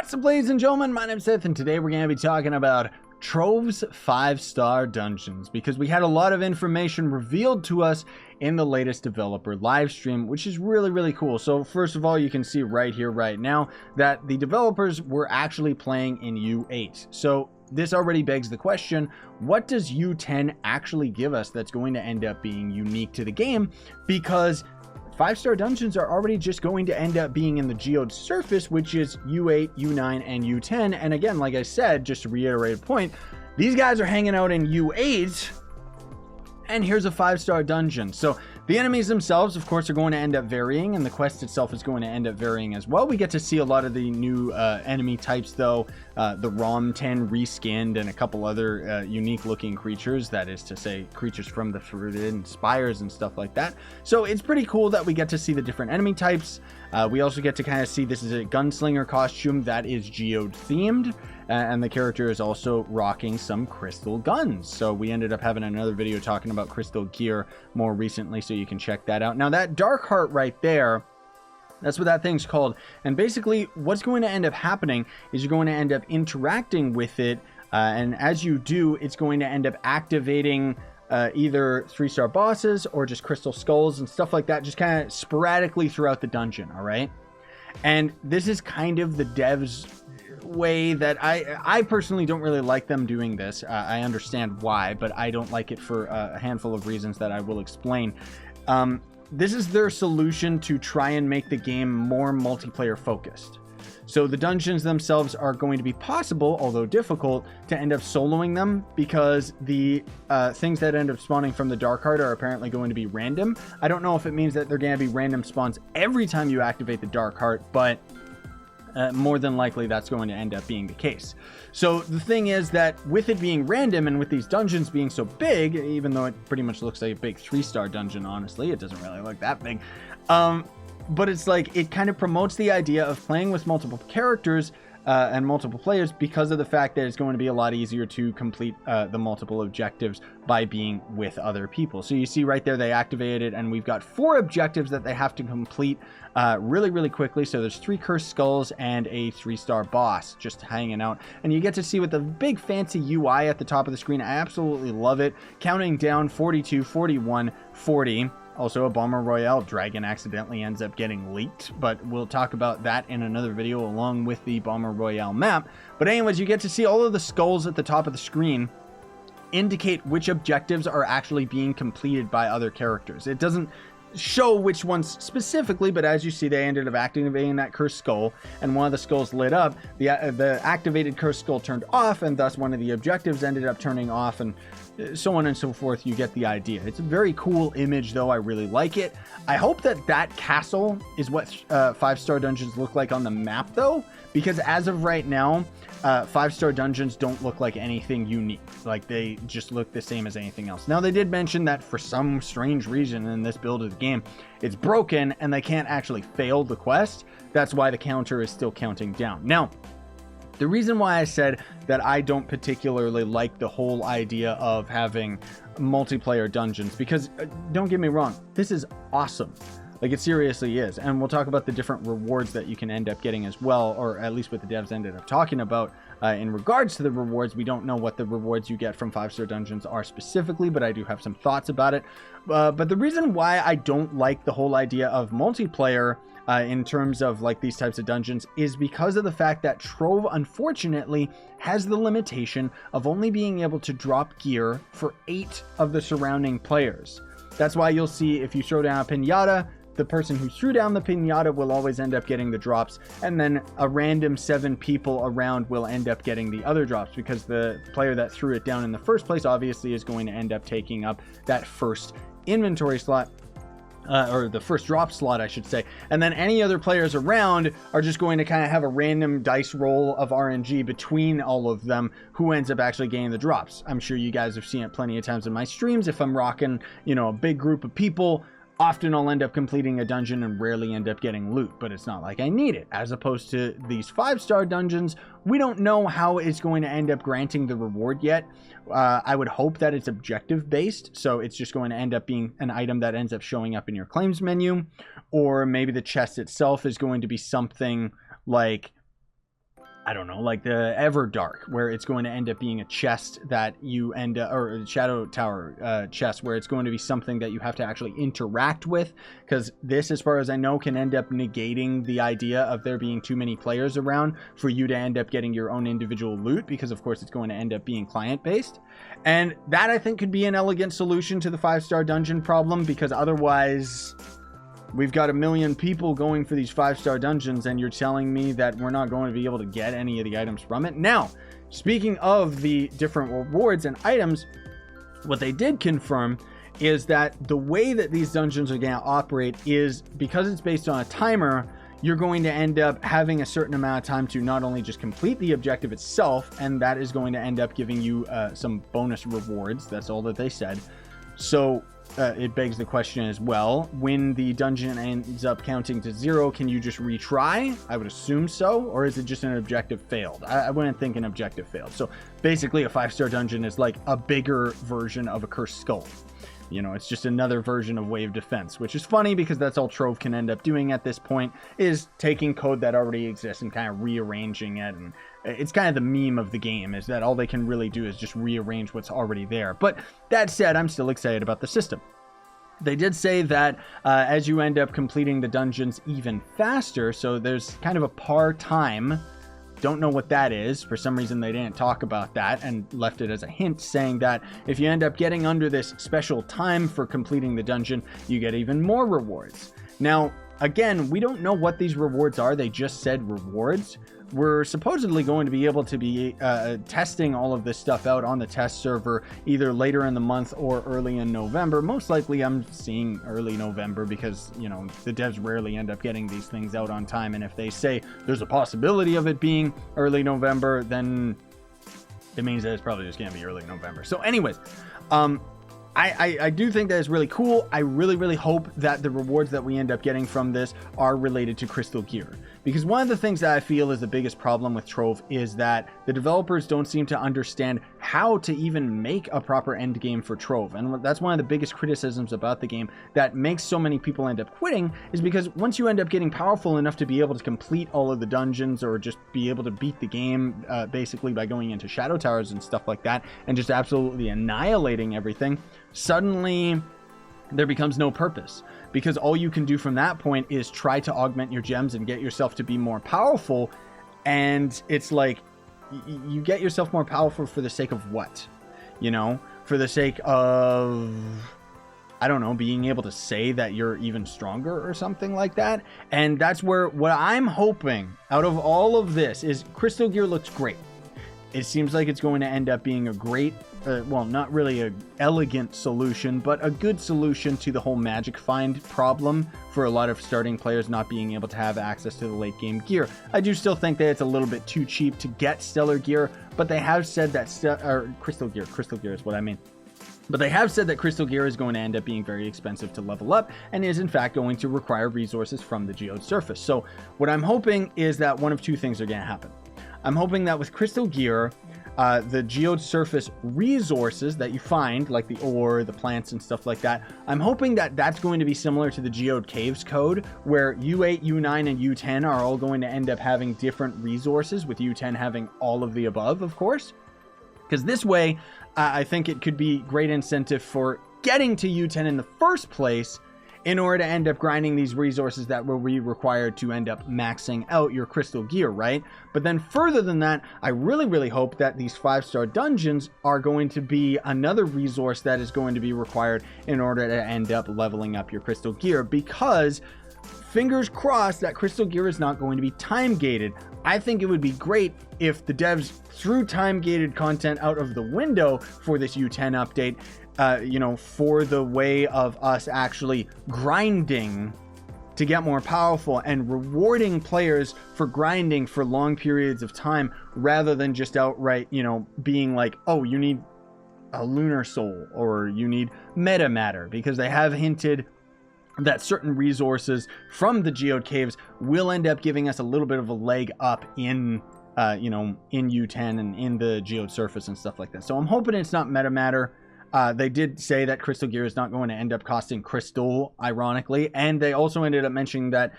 What's up, ladies and gentlemen? My name's Seth, and today we're going to be talking about Trove's 5-star dungeons, because we had a lot of information revealed to us in the latest developer live stream, which is really cool. So first of all, you can see right here, right now, that the developers were actually playing in U8. So this already begs the question, what does U10 actually give us that's going to end up being unique to the game? Because 5-star dungeons are already just going to end up being in the Geode Surface, which is U8, U9, and U10. And again, like I said, just to reiterate a point, these guys are hanging out in U8, and here's a 5-star dungeon. So the enemies themselves, of course, are going to end up varying, and the quest itself is going to end up varying as well. We get to see a lot of the new enemy types, though. The ROM 10 reskinned, and a couple other unique looking creatures, that is to say creatures from the Forbidden Spires and stuff like that. So it's pretty cool that we get to see the different enemy types. We also get to kind of see this is a gunslinger costume that is geode themed, and the character is also rocking some crystal guns. So we ended up having another video talking about crystal gear more recently, so you can check that out. Now that dark heart right there, that's what that thing's called. And basically what's going to end up happening is you're going to end up interacting with it, and as you do, it's going to end up activating either 3-star bosses or just crystal skulls and stuff like that, just kind of sporadically throughout the dungeon. All right, and this is kind of the devs way that I personally don't really like them doing this. I understand why, but I don't like it for a handful of reasons that I will explain. This is their solution to try and make the game more multiplayer focused. So the dungeons themselves are going to be possible, although difficult, to end up soloing them, because the things that end up spawning from the Dark Heart are apparently going to be random. I don't know if it means that they're going to be random spawns every time you activate the Dark Heart, but more than likely that's going to end up being the case. So the thing is that with it being random and with these dungeons being so big, even though it pretty much looks like a big 3-star dungeon, honestly, it doesn't really look that big. But it's like, it kind of promotes the idea of playing with multiple characters and multiple players, because of the fact that it's going to be a lot easier to complete the multiple objectives by being with other people. So you see right there, they activated, and we've got 4 objectives that they have to complete really quickly. So there's 3 cursed skulls and a 3-star boss just hanging out, and you get to see with the big fancy UI at the top of the screen. I absolutely love it. Counting down 42, 41, 40. Also, a Bomber Royale dragon accidentally ends up getting leaked, but we'll talk about that in another video along with the Bomber Royale map. But anyways, you get to see all of the skulls at the top of the screen indicate which objectives are actually being completed by other characters. It doesn't show which ones specifically, but as you see, they ended up activating that cursed skull, and one of the skulls lit up. The activated cursed skull turned off, and thus one of the objectives ended up turning off, and so on and so forth. You get the idea. It's a very cool image, though. I really like it. I hope that that castle is what 5-star dungeons look like on the map, though, because as of right now, 5-star dungeons don't look like anything unique. Like, they just look the same as anything else. Now, they did mention that for some strange reason in this build of the game, it's broken and they can't actually fail the quest. That's why the counter is still counting down. Now, the reason why I said that I don't particularly like the whole idea of having multiplayer dungeons, because don't get me wrong, this is awesome. Like, it seriously is. And we'll talk about the different rewards that you can end up getting as well, or at least what the devs ended up talking about in regards to the rewards. We don't know what the rewards you get from 5-star dungeons are specifically, but I do have some thoughts about it. But the reason why I don't like the whole idea of multiplayer in terms of like these types of dungeons is because of the fact that Trove, unfortunately, has the limitation of only being able to drop gear for 8 of the surrounding players. That's why you'll see if you throw down a pinata, the person who threw down the pinata will always end up getting the drops, and then a random 7 people around will end up getting the other drops, because the player that threw it down in the first place obviously is going to end up taking up that first inventory slot, or the first drop slot, I should say. And then any other players around are just going to kind of have a random dice roll of RNG between all of them who ends up actually getting the drops. I'm sure you guys have seen it plenty of times in my streams. If I'm rocking, you know, a big group of people, often I'll end up completing a dungeon and rarely end up getting loot, but it's not like I need it. As opposed to these 5-star dungeons, we don't know how it's going to end up granting the reward yet. I would hope that it's objective based, so it's just going to end up being an item that ends up showing up in your claims menu, or maybe the chest itself is going to be something like I don't know, like the Everdark, where it's going to end up being a chest that you end up, or a Shadow Tower chest, where it's going to be something that you have to actually interact with, because this, as far as I know, can end up negating the idea of there being too many players around for you to end up getting your own individual loot, because of course it's going to end up being client-based. And that, I think, could be an elegant solution to the 5-star dungeon problem, because otherwise we've got 1 million people going for these 5-star dungeons, and you're telling me that we're not going to be able to get any of the items from it. Now, speaking of the different rewards and items, what they did confirm is that the way that these dungeons are going to operate is, because it's based on a timer, you're going to end up having a certain amount of time to not only just complete the objective itself, and that is going to end up giving you some bonus rewards. That's all that they said. So it begs the question as well, when the dungeon ends up counting to 0, can you just retry? I would assume so. Or is it just an objective failed? I wouldn't think an objective failed. So basically a 5-star dungeon is like a bigger version of a Cursed Skull. You know, it's just another version of Wave Defense, which is funny because that's all Trove can end up doing at this point, is taking code that already exists and kind of rearranging it. And it's kind of the meme of the game, is that all they can really do is just rearrange what's already there. But that said, I'm still excited about the system. They did say that as you end up completing the dungeons even faster, so there's kind of a par time. Don't know what that is. For some reason, they didn't talk about that and left it as a hint, saying that if you end up getting under this special time for completing the dungeon, you get even more rewards. Now, again, we don't know what these rewards are. They just said rewards. We're supposedly going to be able to be testing all of this stuff out on the test server either later in the month or early in November. Most likely I'm seeing early November because, you know, the devs rarely end up getting these things out on time. And if they say there's a possibility of it being early November, then it means that it's probably just going to be early November. So anyways, I do think that is really cool. I really hope that the rewards that we end up getting from this are related to Crystal Gear. Because one of the things that I feel is the biggest problem with Trove is that the developers don't seem to understand how to even make a proper end game for Trove. And that's one of the biggest criticisms about the game that makes so many people end up quitting, is because once you end up getting powerful enough to be able to complete all of the dungeons or just be able to beat the game basically by going into Shadow Towers and stuff like that and just absolutely annihilating everything, suddenly there becomes no purpose, because all you can do from that point is try to augment your gems and get yourself to be more powerful. And it's like, you get yourself more powerful for the sake of what? You know, for the sake of, I don't know, being able to say that you're even stronger or something like that. And that's where what I'm hoping out of all of this is Crystal Gear looks great. It seems like it's going to end up being a great, well, not really an elegant solution, but a good solution to the whole magic find problem for a lot of starting players not being able to have access to the late game gear. I do still think that it's a little bit too cheap to get stellar gear, but they have said that crystal gear is what I mean. But they have said that Crystal Gear is going to end up being very expensive to level up and is in fact going to require resources from the Geode Surface. So what I'm hoping is that one of two things are going to happen. I'm hoping that with Crystal Gear, the Geode Surface resources that you find, like the ore, the plants, and stuff like that, I'm hoping that that's going to be similar to the Geode Caves code, where U8, U9, and U10 are all going to end up having different resources, with U10 having all of the above, of course. Because this way, I think it could be great incentive for getting to U10 in the first place, in order to end up grinding these resources that will be required to end up maxing out your Crystal Gear, right? But then further than that, I really hope that these 5-star dungeons are going to be another resource that is going to be required in order to end up leveling up your Crystal Gear, because fingers crossed that Crystal Gear is not going to be time gated. I think it would be great if the devs threw time gated content out of the window for this U10 update, you know, for the way of us actually grinding to get more powerful and rewarding players for grinding for long periods of time, rather than just outright, you know, being like, oh, you need a lunar soul or you need meta matter, because they have hinted that certain resources from the Geode Caves will end up giving us a little bit of a leg up in you know, in U10 and in the Geode Surface and stuff like that. So I'm hoping it's not meta matter. They did say that Crystal Gear is not going to end up costing crystal, ironically, and they also ended up mentioning that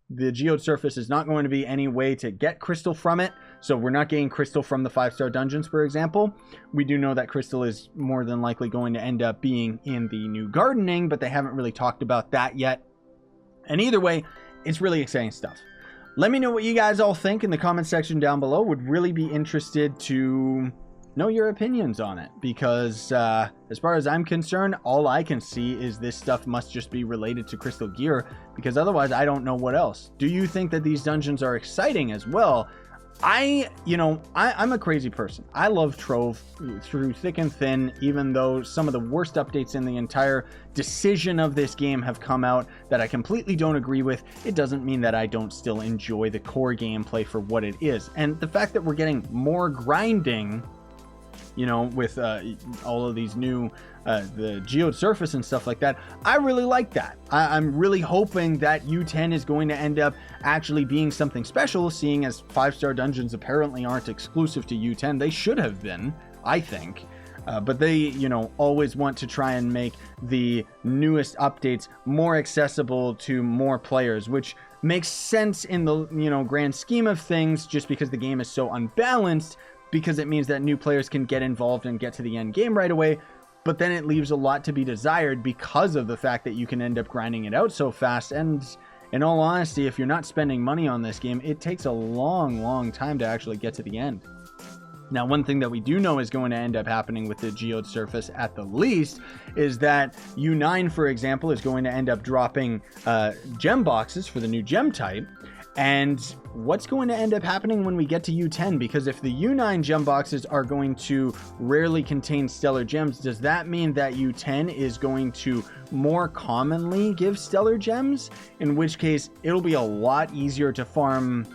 the Geode Surface is not going to be any way to get crystal from it. So we're not getting crystal from the 5-star dungeons, for example. We do know that crystal is more than likely going to end up being in the new gardening, but they haven't really talked about that yet. And either way, it's really exciting stuff. Let me know what you guys all think in the comment section down below. Would really be interested to know your opinions on it, because as far as I'm concerned, all I can see is this stuff must just be related to crystal gear, because otherwise I don't know what else. Do you think that these dungeons are exciting as well? I'm a crazy person. I love Trove through thick and thin, even though some of the worst updates in the entire decision of this game have come out that I completely don't agree with. It doesn't mean that I don't still enjoy the core gameplay for what it is. And the fact that we're getting more grinding, with all of these new the Geode Surface and stuff like that, I really like that. I'm really hoping that U10 is going to end up actually being something special, seeing as 5-star dungeons apparently aren't exclusive to U10. They should have been, I think. But they, always want to try and make the newest updates more accessible to more players, which makes sense in the, grand scheme of things, just because the game is so unbalanced, because it means that new players can get involved and get to the end game right away. But then it leaves a lot to be desired because of the fact that you can end up grinding it out so fast. And in all honesty, if you're not spending money on this game, it takes a long time to actually get to the end. Now, one thing that we do know is going to end up happening with the Geode Surface at the least is that U9, for example, is going to end up dropping gem boxes for the new gem type. And what's going to end up happening when we get to U10? Because if the U9 gem boxes are going to rarely contain stellar gems, does that mean that U10 is going to more commonly give stellar gems? In which case, it'll be a lot easier to farm.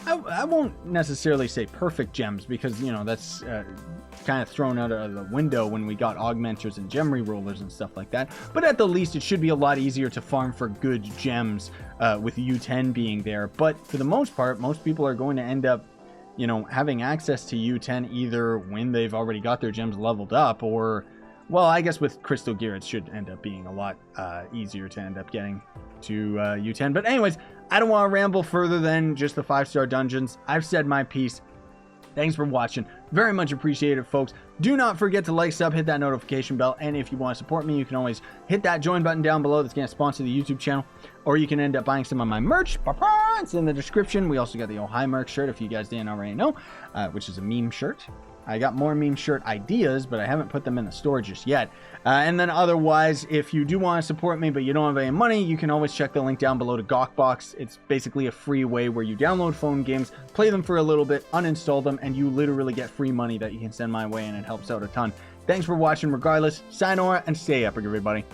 I won't necessarily say perfect gems, because, that's kind of thrown out of the window when we got augmenters and gem rerollers and stuff like that. But at the least, it should be a lot easier to farm for good gems with U10 being there. But for the most part, most people are going to end up, having access to U10 either when they've already got their gems leveled up, or, well, I guess with crystal gear, it should end up being a lot easier to end up getting to U10. But anyways, I don't want to ramble further than just the 5-star dungeons. I've said my piece. Thanks for watching. Very much appreciated, folks. Do not forget to like, sub, hit that notification bell. And if you want to support me, you can always hit that join button down below. That's going to sponsor the YouTube channel. Or you can end up buying some of my merch. It's in the description. We also got the Oh Hi merch shirt, if you guys didn't already know, which is a meme shirt. I got more meme shirt ideas, but I haven't put them in the store just yet. And then otherwise, if you do want to support me, but you don't have any money, you can always check the link down below to Gawkbox. It's basically a free way where you download phone games, play them for a little bit, uninstall them, and you literally get free money that you can send my way, and it helps out a ton. Thanks for watching regardless. Sayonara, and stay epic, everybody.